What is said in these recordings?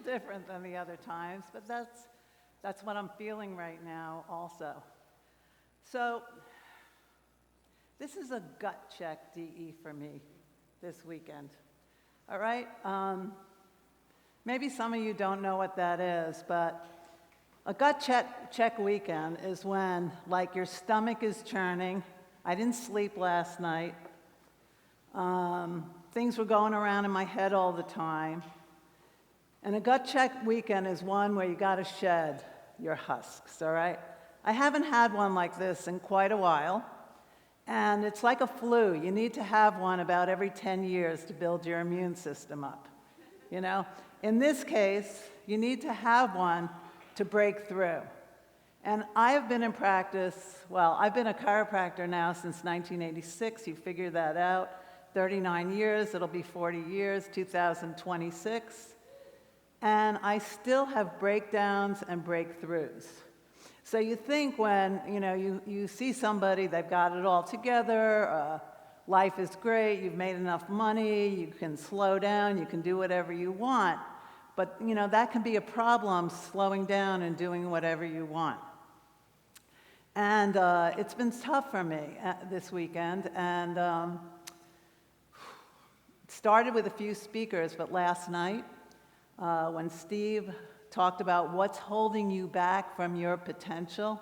different than the other times, but that's what I'm feeling right now also. So this is a gut check DE for me this weekend, all right? Maybe some of you don't know what that is, but a gut check weekend is when, like, your stomach is churning. I didn't sleep last night. Things were going around in my head all the time. And a gut check weekend is one where you got to shed your husks, all right? I haven't had one like this in quite a while. And it's like a flu. You need to have one about every 10 years to build your immune system up, you know? In this case, you need to have one to break through. And I have been in practice, well, I've been a chiropractor now since 1986. You figure that out. 39 years, it'll be 40 years, 2026. And I still have breakdowns and breakthroughs. So you think when, you see somebody, they've got it all together, life is great, you've made enough money, you can slow down, you can do whatever you want. But, that can be a problem, slowing down and doing whatever you want. And it's been tough for me this weekend. And it started with a few speakers, but last night, when Steve talked about what's holding you back from your potential,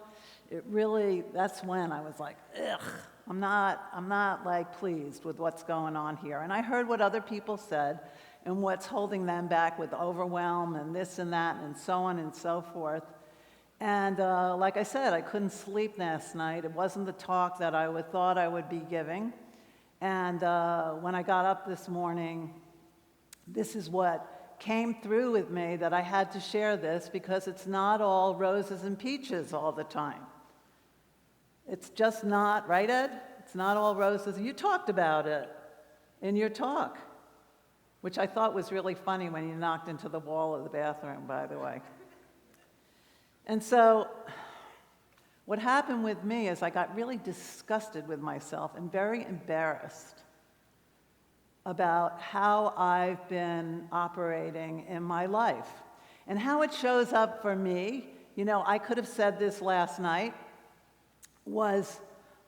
that's when I was like, ugh, I'm not like pleased with what's going on here. And I heard what other people said and what's holding them back with overwhelm and this and that and so on and so forth. And like I said, I couldn't sleep last night. It wasn't the talk that I thought I would be giving. And when I got up this morning, this is what came through with me, that I had to share this, because it's not all roses and peaches all the time. It's just not, right, Ed? It's not all roses. You talked about it in your talk, which I thought was really funny when you knocked into the wall of the bathroom, by the way. And so what happened with me is I got really disgusted with myself and very embarrassed about how I've been operating in my life and how it shows up for me. I could have said this last night, was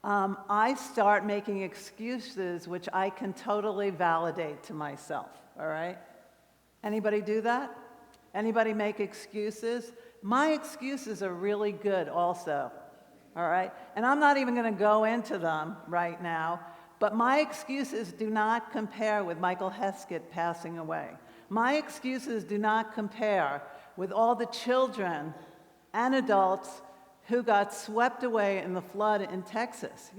I start making excuses which I can totally validate to myself, all right? Anybody do that? Anybody make excuses? My excuses are really good also, all right? And I'm not even gonna go into them right now, but my excuses do not compare with Michael Heskett passing away. My excuses do not compare with all the children and adults who got swept away in the flood in Texas,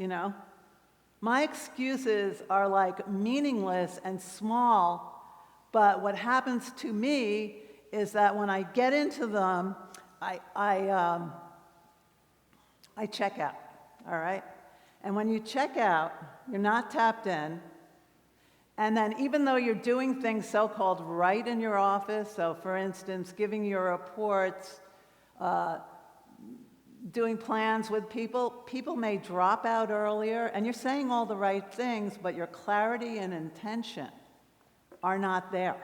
My excuses are like meaningless and small, but what happens to me is that when I get into them, I check out, all right? And when you check out, you're not tapped in. And then even though you're doing things so-called right in your office, so for instance, giving your reports, doing plans with people, people may drop out earlier, and you're saying all the right things, but your clarity and intention are not there.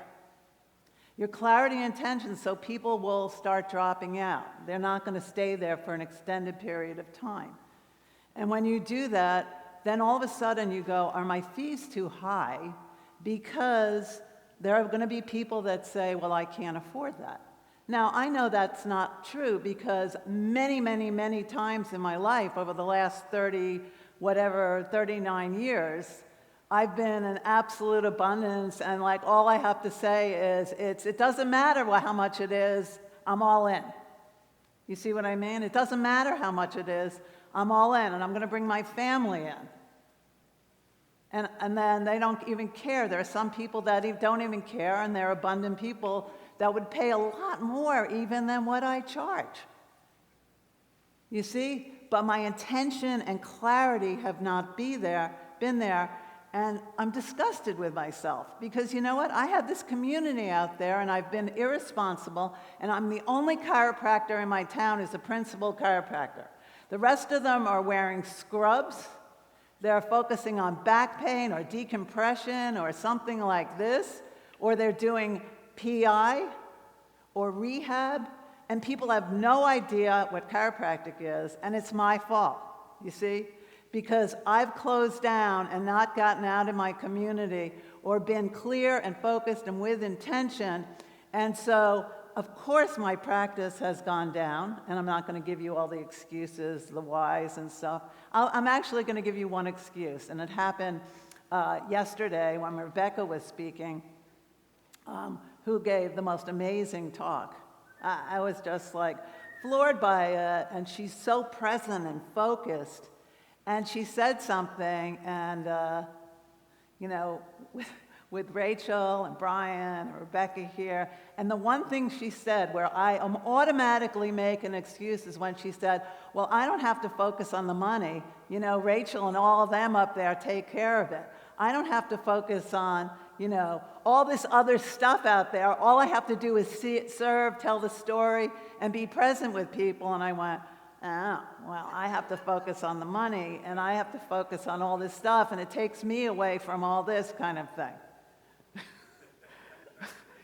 Your clarity and intention, so people will start dropping out. They're not going to stay there for an extended period of time. And when you do that, then all of a sudden you go, are my fees too high? Because there are going to be people that say, well, I can't afford that. Now, I know that's not true, because many, many, many times in my life over the last 39 years, I've been in absolute abundance, and like all I have to say is, it doesn't matter how much it is, I'm all in. You see what I mean? It doesn't matter how much it is, I'm all in, and I'm going to bring my family in. And then they don't even care. There are some people that don't even care, and they're abundant people that would pay a lot more even than what I charge. You see? But my intention and clarity have not been there, and I'm disgusted with myself, because you know what? I have this community out there, and I've been irresponsible, and I'm the only chiropractor in my town who's a principal chiropractor. The rest of them are wearing scrubs. They're focusing on back pain or decompression or something like this, or they're doing PI, or rehab, and people have no idea what chiropractic is, and it's my fault, you see? Because I've closed down and not gotten out in my community or been clear and focused and with intention. And so, of course, my practice has gone down, and I'm not going to give you all the excuses, the whys and stuff. I'm actually going to give you one excuse, and it happened yesterday when Rebecca was speaking, who gave the most amazing talk. I was just like floored by it, and she's so present and focused. And she said something, and with Rachel and Brian and Rebecca here, and the one thing she said where I am automatically making excuses when she said, well, I don't have to focus on the money. Rachel and all of them up there take care of it. I don't have to focus on, all this other stuff out there. All I have to do is see it, serve, tell the story, and be present with people. And I went, oh, well, I have to focus on the money, and I have to focus on all this stuff, and it takes me away from all this kind of thing.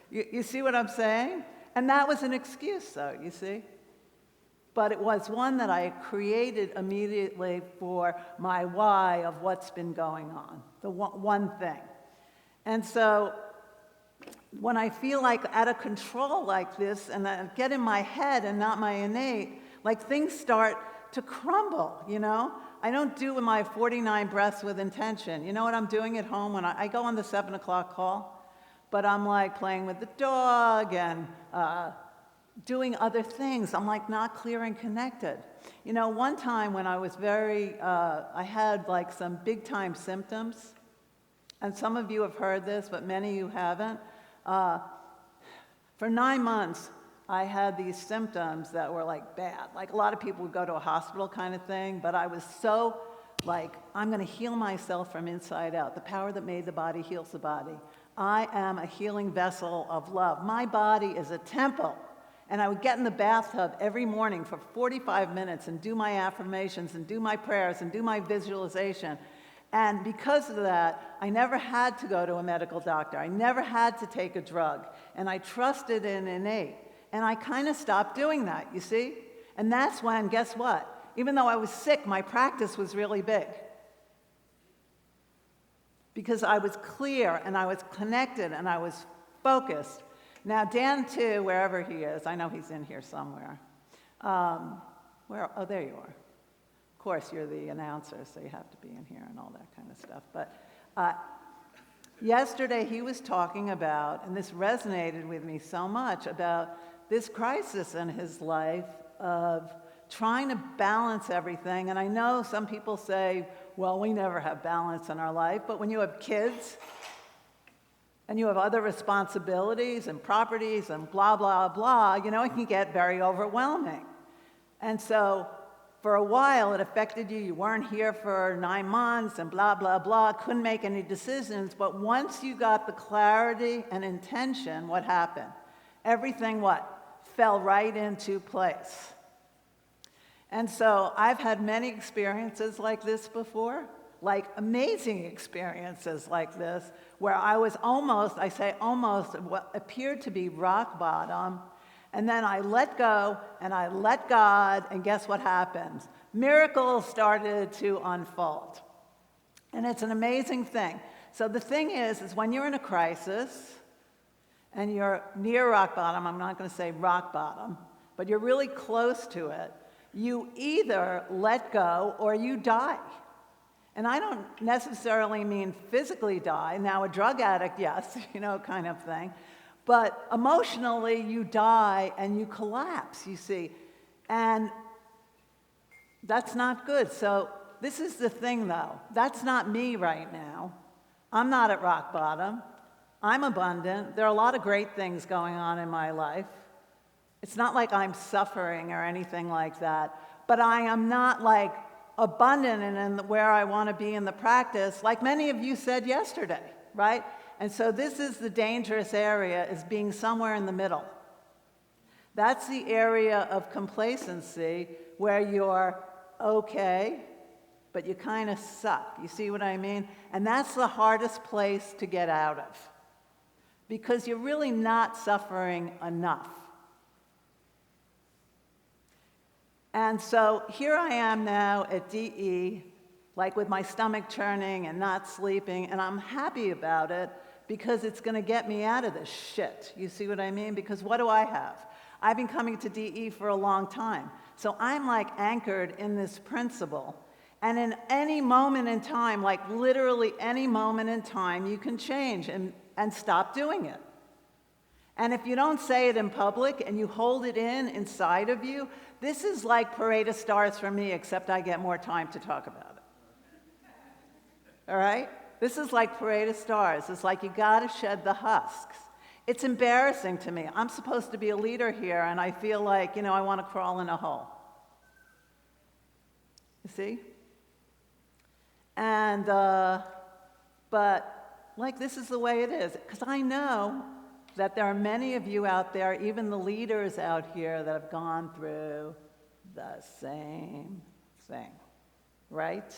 You see what I'm saying? And that was an excuse, though, you see? But it was one that I created immediately for my why of what's been going on, the one thing. And so when I feel like out of control like this, and I get in my head and not my innate, like things start to crumble, I don't do my 49 breaths with intention. You know what I'm doing at home when I go on the 7 o'clock call? But I'm like playing with the dog and doing other things. I'm like not clear and connected. One time when I was I had like some big time symptoms, and some of you have heard this, but many of you haven't. For 9 months, I had these symptoms that were like bad. Like a lot of people would go to a hospital kind of thing, but I was so like, I'm going to heal myself from inside out. The power that made the body heals the body. I am a healing vessel of love. My body is a temple. And I would get in the bathtub every morning for 45 minutes and do my affirmations and do my prayers and do my visualization. And because of that, I never had to go to a medical doctor. I never had to take a drug. And I trusted in innate. And I kind of stopped doing that, you see? And that's when, guess what? Even though I was sick, my practice was really big. Because I was clear, and I was connected, and I was focused. Now, Dan, too, wherever he is, I know he's in here somewhere. Oh, there you are. Of course, you're the announcer, so you have to be in here and all that kind of stuff. But yesterday, he was talking about, and this resonated with me so much, about this crisis in his life of trying to balance everything. And I know some people say, well, we never have balance in our life, but when you have kids and you have other responsibilities and properties and blah, blah, blah, it can get very overwhelming. And so for a while, it affected you. You weren't here for 9 months and blah, blah, blah, couldn't make any decisions. But once you got the clarity and intention, what happened? Everything, fell right into place. And so I've had many experiences like this before, like amazing experiences like this, where I was almost what appeared to be rock bottom, and then I let go and I let God, and guess what happens? Miracles started to unfold. And it's an amazing thing. So the thing is when you're in a crisis and you're near rock bottom, I'm not going to say rock bottom, but you're really close to it, you either let go or you die. And I don't necessarily mean physically die. Now, a drug addict, yes, kind of thing. But emotionally, you die and you collapse, you see. And that's not good. So this is the thing, though. That's not me right now. I'm not at rock bottom. I'm abundant. There are a lot of great things going on in my life. It's not like I'm suffering or anything like that, but I am not like abundant and where I want to be in the practice, like many of you said yesterday, right? And so this is the dangerous area, is being somewhere in the middle. That's the area of complacency where you're okay, but you kind of suck. You see what I mean? And that's the hardest place to get out of, because you're really not suffering enough. And so here I am now at DE, like with my stomach churning and not sleeping, and I'm happy about it because it's going to get me out of this shit. You see what I mean? Because what do I have? I've been coming to DE for a long time. So I'm like anchored in this principle. And in any moment in time, like literally any moment in time, you can change and stop doing it. And if you don't say it in public and you hold it inside of you, this is like Parade of Stars for me, except I get more time to talk about it. All right? This is like Parade of Stars. It's like you gotta shed the husks. It's embarrassing to me. I'm supposed to be a leader here, and I feel like, I want to crawl in a hole. You see? And, but, like, this is the way it is. Because I know that there are many of you out there, even the leaders out here, that have gone through the same thing. Right?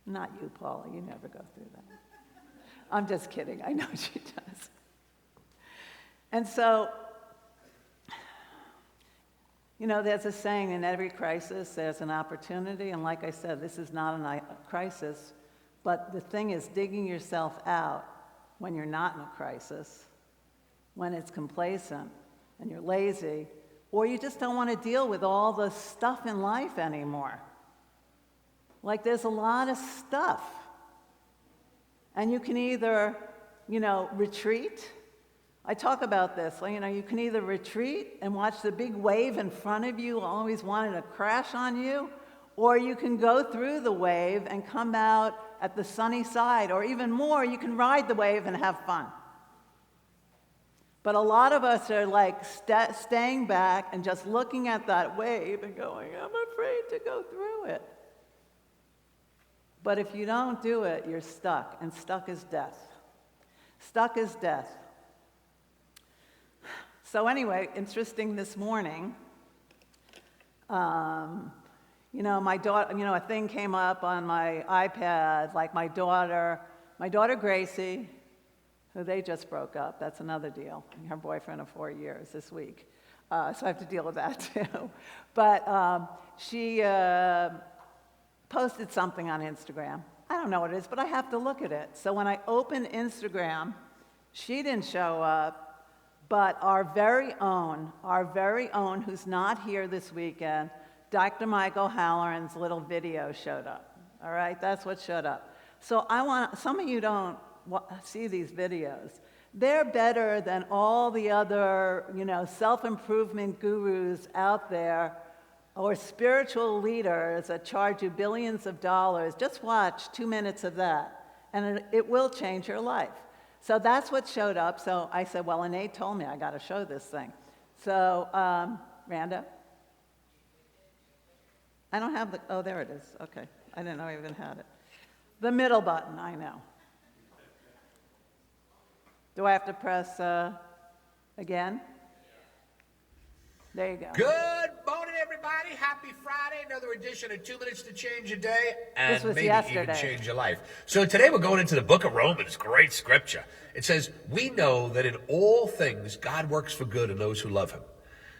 Not you, Paula. You never go through that. I'm just kidding. I know she does. And so, there's a saying, in every crisis, there's an opportunity. And like I said, this is not a crisis. But the thing is, digging yourself out when you're not in a crisis, when it's complacent and you're lazy, or you just don't want to deal with all the stuff in life anymore. Like, there's a lot of stuff. And you can either, retreat. I talk about this. You can either retreat and watch the big wave in front of you always wanting to crash on you, or you can go through the wave and come out at the sunny side, or even more, you can ride the wave and have fun. But a lot of us are like staying back and just looking at that wave and going, I'm afraid to go through it. But if you don't do it, you're stuck, and stuck is death. Stuck is death. So anyway, interesting this morning, my daughter, a thing came up on my iPad, like my daughter Gracie, who they just broke up. That's another deal. Her boyfriend of 4 years this week. So I have to deal with that too. But she posted something on Instagram. I don't know what it is, but I have to look at it. So when I opened Instagram, she didn't show up, but our very own, who's not here this weekend, Dr. Michael Halloran's little video showed up. All right, that's what showed up. So some of you don't see these videos. They're better than all the other, self-improvement gurus out there or spiritual leaders that charge you billions of dollars. Just watch 2 minutes of that, and it will change your life. So that's what showed up. So I said, well, Nate told me I got to show this thing. So, Randa? I don't have oh, there it is. Okay. I didn't know I even had it. The middle button, I know. Do I have to press again? There you go. Good morning, everybody. Happy Friday. Another edition of 2 Minutes to Change Your Day. And this was maybe yesterday. Even change your life. So today we're going into the book of Romans. Great scripture. It says, we know that in all things God works for good in those who love him.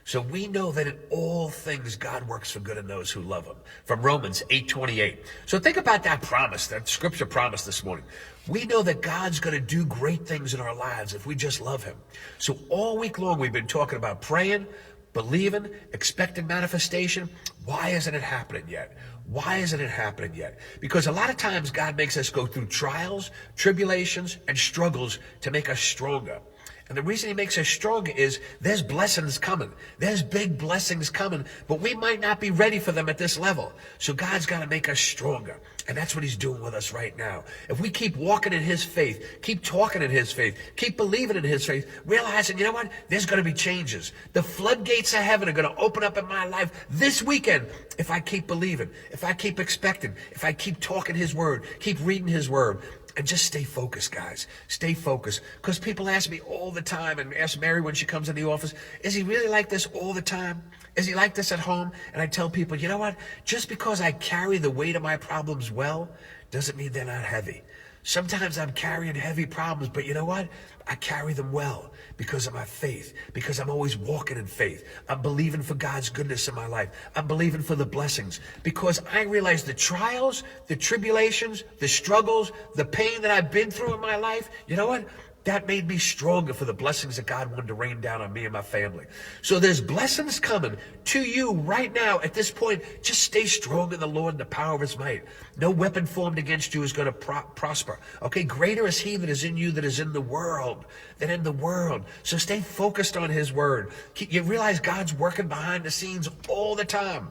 So we know that in all things God works for good in those who love him. From Romans 8:28. So think about that promise, that scripture promise this morning. We know that God's going to do great things in our lives if we just love him. So all week long we've been talking about praying, believing, expecting manifestation. Why isn't it happening yet? Why isn't it happening yet? Because a lot of times God makes us go through trials, tribulations, and struggles to make us stronger. And the reason he makes us stronger is there's blessings coming. There's big blessings coming, but we might not be ready for them at this level. So God's got to make us stronger. And that's what he's doing with us right now. If we keep walking in his faith, keep talking in his faith, keep believing in his faith, realizing, you know what? There's going to be changes. The floodgates of heaven are going to open up in my life this weekend if I keep believing, if I keep expecting, if I keep talking his word, keep reading his word. And just stay focused, guys. Stay focused. Because people ask me all the time, and ask Mary when she comes in the office, is he really like this all the time? Is he like this at home? And I tell people, you know what? Just because I carry the weight of my problems well, doesn't mean they're not heavy. Sometimes I'm carrying heavy problems, but you know what? I carry them well because of my faith, because I'm always walking in faith. I'm believing for God's goodness in my life. I'm believing for the blessings because I realize the trials, the tribulations, the struggles, the pain that I've been through in my life, you know what? That made me stronger for the blessings that God wanted to rain down on me and my family. So there's blessings coming to you right now. At this point, just stay strong in the Lord and the power of his might. No weapon formed against you is going to prosper. Okay, greater is he that is in you that is in the world, than in the world. So stay focused on his word. You realize God's working behind the scenes all the time.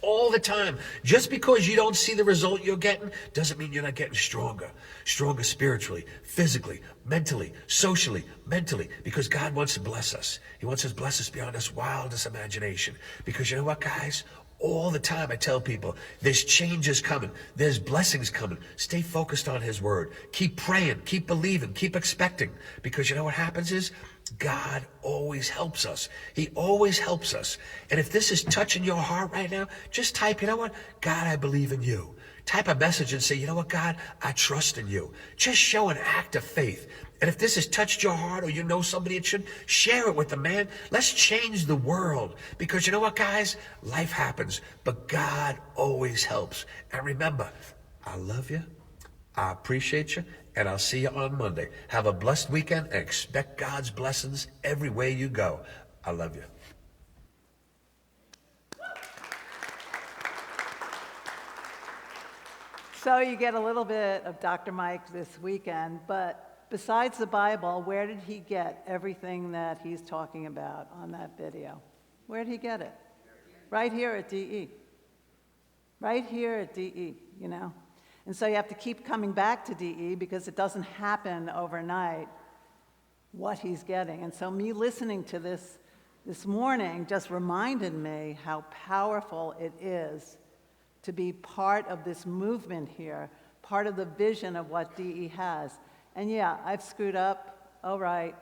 All the time. Just because you don't see the result you're getting doesn't mean you're not getting stronger. Stronger spiritually, physically, mentally, socially, mentally. Because God wants to bless us. He wants to bless us beyond our wildest imagination. Because you know what, guys? All the time I tell people, there's changes coming. There's blessings coming. Stay focused on his word. Keep praying. Keep believing. Keep expecting. Because you know what happens is, God always helps us. He always helps us. And if this is touching your heart right now, just type, you know what? God, I believe in you. Type a message and say, you know what, God, I trust in you. Just show an act of faith. And if this has touched your heart or you know somebody it should, share it with them, man. Let's change the world. Because you know what, guys? Life happens, but God always helps. And remember, I love you. I appreciate you, and I'll see you on Monday. Have a blessed weekend and expect God's blessings every way you go. I love you. So you get a little bit of Dr. Mike this weekend, but besides the Bible, where did he get everything that he's talking about on that video? Where did he get it? Right here at DE. Right here at DE, you know? And so you have to keep coming back to DE because it doesn't happen overnight what he's getting. And so me listening to this morning just reminded me how powerful it is to be part of this movement here, part of the vision of what DE has. And yeah, I've screwed up. All right,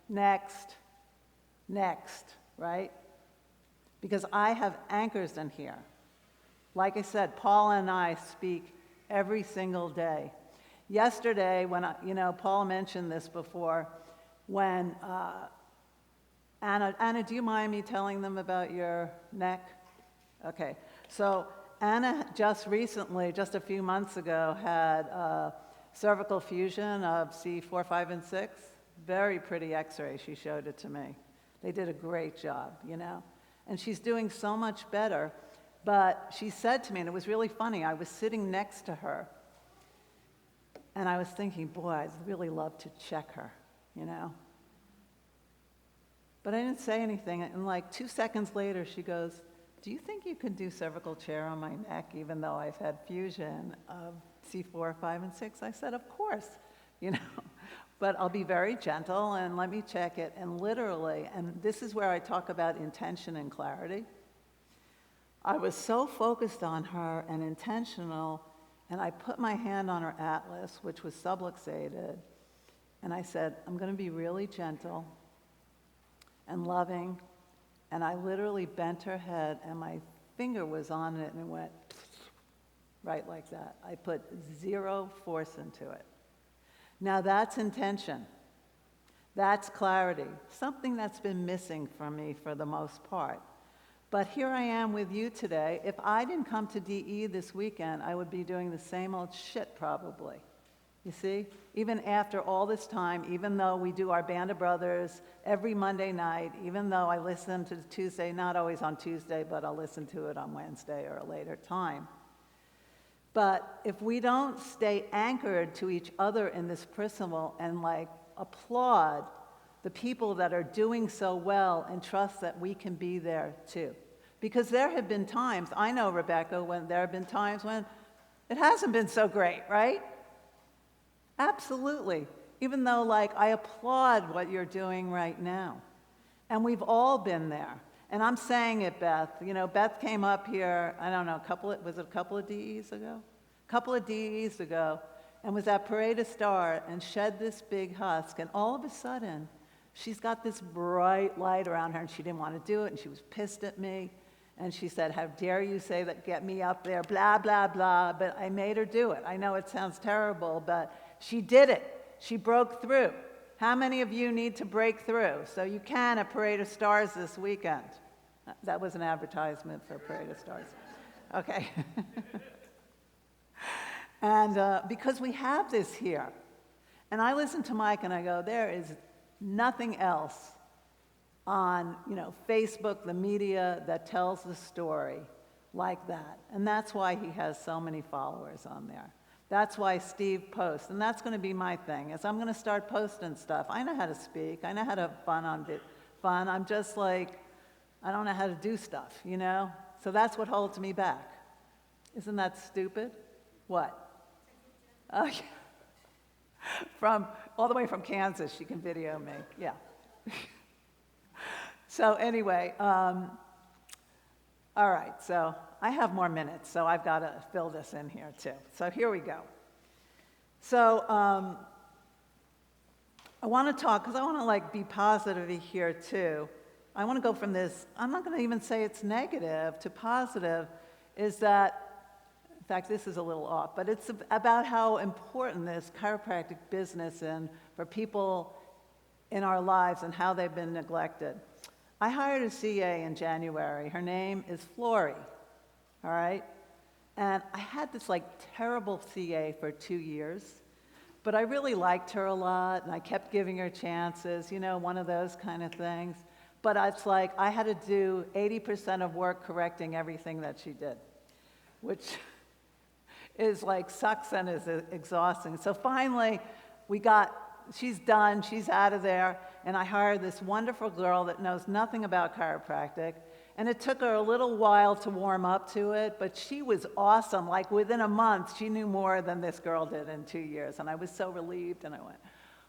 next, right? Because I have anchors in here. Like I said, Paul and I speak every single day. Yesterday, when Paul mentioned this before, when Anna, do you mind me telling them about your neck? Okay, so Anna just recently, just a few months ago, had cervical fusion of C4, 5, and 6. Very pretty x-ray, she showed it to me. They did a great job, you know? And she's doing so much better. But she said to me, and it was really funny, I was sitting next to her, and I was thinking, boy, I'd really love to check her, you know? But I didn't say anything, and like 2 seconds later, she goes, do you think you could do cervical chair on my neck, even though I've had fusion of C4, 5, and 6? I said, of course, you know? But I'll be very gentle, and let me check it, and literally, and this is where I talk about intention and clarity. I was so focused on her and intentional, and I put my hand on her atlas, which was subluxated, and I said, I'm going to be really gentle and loving, and I literally bent her head, and my finger was on it, and it went right like that. I put zero force into it. Now that's intention. That's clarity, something that's been missing from me for the most part. But here I am with you today. If I didn't come to DE this weekend, I would be doing the same old shit probably. You see? Even after all this time, even though we do our Band of Brothers every Monday night, even though I listen to Tuesday, not always on Tuesday, but I'll listen to it on Wednesday or a later time. But if we don't stay anchored to each other in this principle and like applaud the people that are doing so well and trust that we can be there too. Because there have been times, I know, Rebecca, when there have been times when it hasn't been so great, right? Absolutely. Even though, like, I applaud what you're doing right now. And we've all been there. And I'm saying it, Beth. You know, Beth came up here, I don't know, was it a couple of DEs ago? A couple of DEs ago, and was at Parade of Star and shed this big husk. And all of a sudden, she's got this bright light around her, and she didn't want to do it, and she was pissed at me. And she said, how dare you say that, get me up there, blah, blah, blah. But I made her do it. I know it sounds terrible, but she did it. She broke through. How many of you need to break through? So you can at Parade of Stars this weekend. That was an advertisement for Parade of Stars. Okay. And because we have this here. And I listen to Mike and I go, there is nothing else on, Facebook, the media, that tells the story like that. And that's why he has so many followers on there. That's why Steve posts. And that's going to be my thing, is I'm going to start posting stuff. I know how to speak. I know how to have fun. I'm just like, I don't know how to do stuff, So that's what holds me back. Isn't that stupid? What? Oh, yeah. All the way from Kansas, she can video me. Yeah. So anyway, all right, so I have more minutes, so I've got to fill this in here too. So here we go. So I want to talk, because I want to be positive here too. I want to go from this, I'm not going to even say it's negative, to positive, is that, in fact, this is a little off, but it's about how important this chiropractic business is for people in our lives and how they've been neglected. I hired a CA in January. Her name is Flory, all right? And I had this terrible CA for 2 years, but I really liked her a lot, and I kept giving her chances, one of those kind of things. But it's I had to do 80% of work correcting everything that she did, which is sucks and is exhausting. So finally, she's done, she's out of there, and I hired this wonderful girl that knows nothing about chiropractic, and it took her a little while to warm up to it, but she was awesome. Within a month, she knew more than this girl did in 2 years, and I was so relieved, and I went,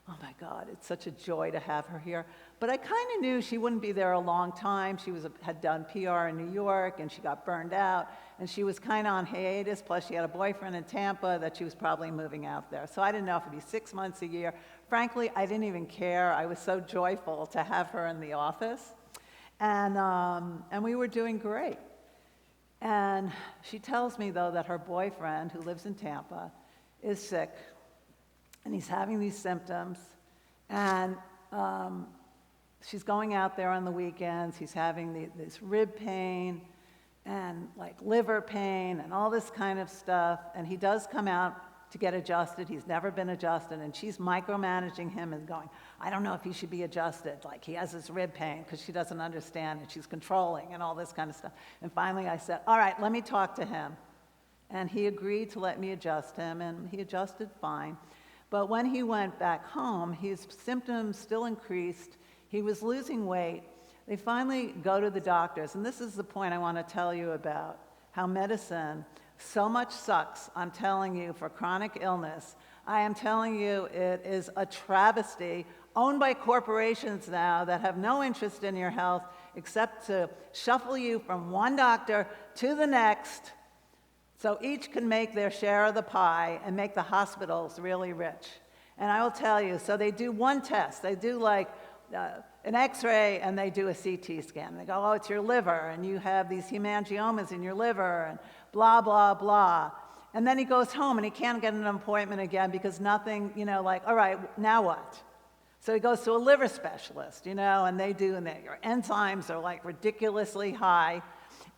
oh my God, it's such a joy to have her here. But I kind of knew she wouldn't be there a long time. She had done PR in New York, and she got burned out, and she was kind of on hiatus, plus she had a boyfriend in Tampa that she was probably moving out there. So I didn't know if it'd be 6 months, a year. Frankly, I didn't even care. I was so joyful to have her in the office, and we were doing great. And she tells me, though, that her boyfriend, who lives in Tampa, is sick, and he's having these symptoms, and she's going out there on the weekends. He's having this rib pain and liver pain and all this kind of stuff, and he does come out to get adjusted. He's never been adjusted, and she's micromanaging him and going, I don't know if he should be adjusted. He has this rib pain, because she doesn't understand, and she's controlling and all this kind of stuff. And finally I said, all right, let me talk to him. And he agreed to let me adjust him, and he adjusted fine. But when he went back home, his symptoms still increased. He was losing weight. They finally go to the doctors, and this is the point I want to tell you about, how medicine so much sucks, I'm telling you, for chronic illness. I am telling you, it is a travesty, owned by corporations now that have no interest in your health except to shuffle you from one doctor to the next, so each can make their share of the pie and make the hospitals really rich. And I will tell you, so they do one test. They do an x-ray, and they do a CT scan. They go, oh, it's your liver, and you have these hemangiomas in your liver, and blah, blah, blah. And then he goes home, and he can't get an appointment again because nothing, all right, now what? So he goes to a liver specialist, and they do, and your enzymes are ridiculously high,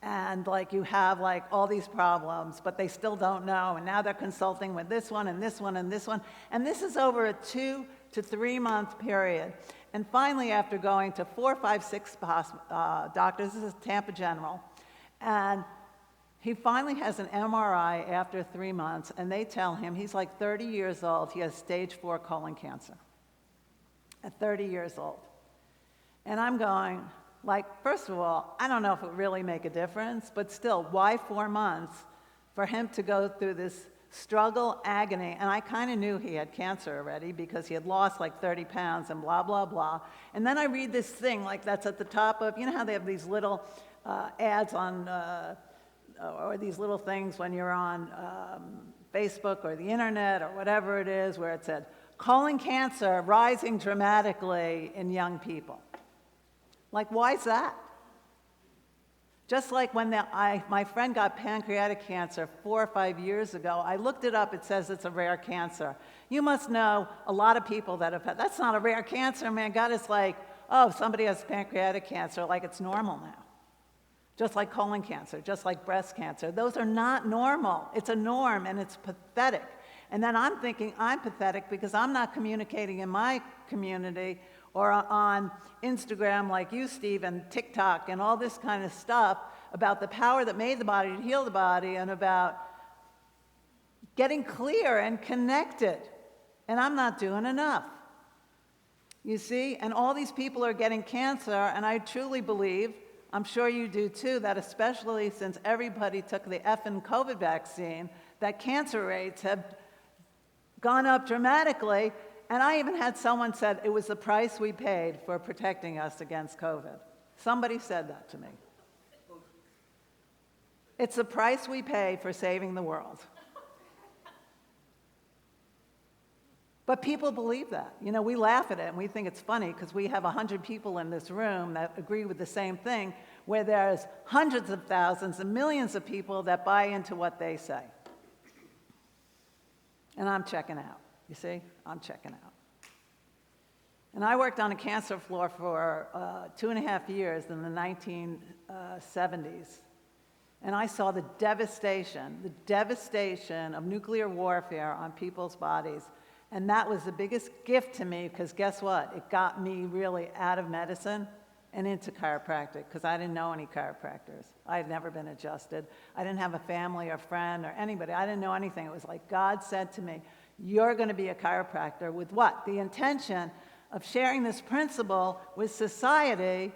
and you have all these problems, but they still don't know, and now they're consulting with this one and this one and this one, and this is over a 2 to 3 month period. And finally, after going to 4, 5, 6 doctors, this is Tampa General, and he finally has an MRI after 3 months, and they tell him he's 30 years old, he has stage 4 colon cancer at 30 years old. And I'm going, first of all, I don't know if it would really make a difference, but still, why 4 months for him to go through this struggle, agony? And I kind of knew he had cancer already because he had lost 30 pounds and blah, blah, blah. And then I read this thing that's at the top of, how they have these little ads on, or these little things when you're on Facebook or the internet or whatever it is, where it said, colon cancer rising dramatically in young people. Why is that? Just like when my friend got pancreatic cancer 4 or 5 years ago, I looked it up, it says it's a rare cancer. You must know a lot of people that have had, that's not a rare cancer, man. God is like, oh, somebody has pancreatic cancer, like it's normal now. Just like colon cancer, just like breast cancer. Those are not normal. It's a norm and it's pathetic. And then I'm thinking I'm pathetic because I'm not communicating in my community or on Instagram like you, Steve, and TikTok and all this kind of stuff about the power that made the body to heal the body and about getting clear and connected. And I'm not doing enough. You see? And all these people are getting cancer, and I truly believe, I'm sure you do too, that especially since everybody took the effing COVID vaccine, that cancer rates have gone up dramatically. And I even had someone said it was the price we paid for protecting us against COVID. Somebody said that to me. It's the price we pay for saving the world. But people believe that. You know, we laugh at it and we think it's funny because we have 100 people in this room that agree with the same thing, where there's hundreds of thousands and millions of people that buy into what they say. And I'm checking out. You see? I'm checking out. And I worked on a cancer floor for 2.5 years in the 1970s. And I saw the devastation of nuclear warfare on people's bodies. And that was the biggest gift to me because guess what? It got me really out of medicine and into chiropractic because I didn't know any chiropractors. I had never been adjusted. I didn't have a family or friend or anybody. I didn't know anything. It was like God said to me, you're going to be a chiropractor with what? The intention of sharing this principle with society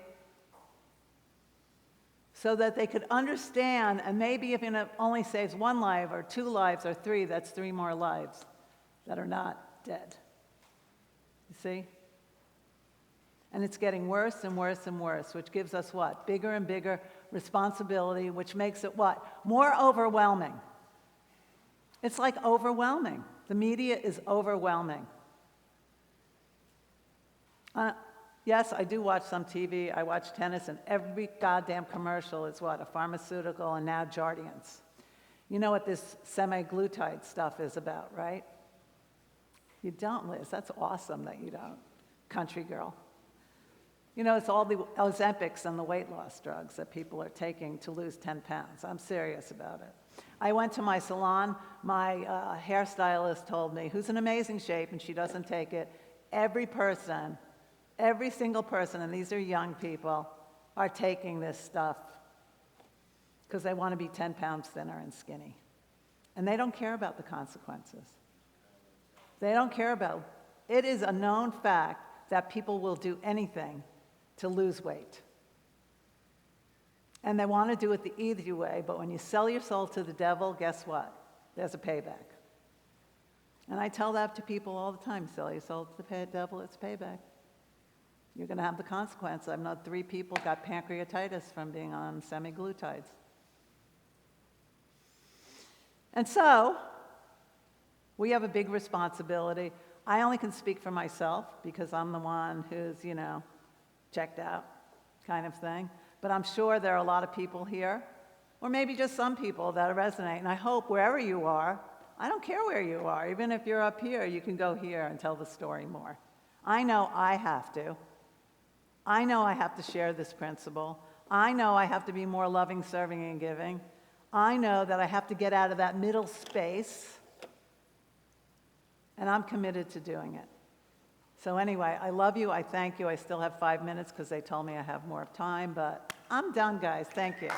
so that they could understand, and maybe if it only saves 1 life or 2 lives or 3, that's 3 more lives that are not dead. You see? And it's getting worse and worse and worse, which gives us what? Bigger and bigger responsibility, which makes it what? More overwhelming. It's like overwhelming. The media is overwhelming. Yes, I do watch some TV. I watch tennis, and every goddamn commercial is what? A pharmaceutical and now Jardiance. You know what this semaglutide stuff is about, right? You don't, Liz. That's awesome that you don't. Country girl. You know, it's all the Ozempics and the weight loss drugs that people are taking to lose 10 pounds. I'm serious about it. I went to my salon. My hairstylist told me, who's in amazing shape, and she doesn't take it, every single person, and these are young people, are taking this stuff because they want to be 10 pounds thinner and skinny. And they don't care about the consequences. They don't care about it. It is a known fact that people will do anything to lose weight. And they want to do it the easy way, but when you sell your soul to the devil, guess what? There's a payback. And I tell that to people all the time. Sell your soul to the devil, it's payback. You're going to have the consequence. I've known 3 people got pancreatitis from being on semaglutides. And so, we have a big responsibility. I only can speak for myself because I'm the one who's, checked out kind of thing. But I'm sure there are a lot of people here, or maybe just some people that resonate. And I hope wherever you are, I don't care where you are, even if you're up here, you can go here and tell the story more. I know I have to. I know I have to share this principle. I know I have to be more loving, serving, and giving. I know that I have to get out of that middle space, and I'm committed to doing it. So anyway, I love you. I thank you. I still have 5 minutes because they told me I have more time, but I'm done, guys. Thank you.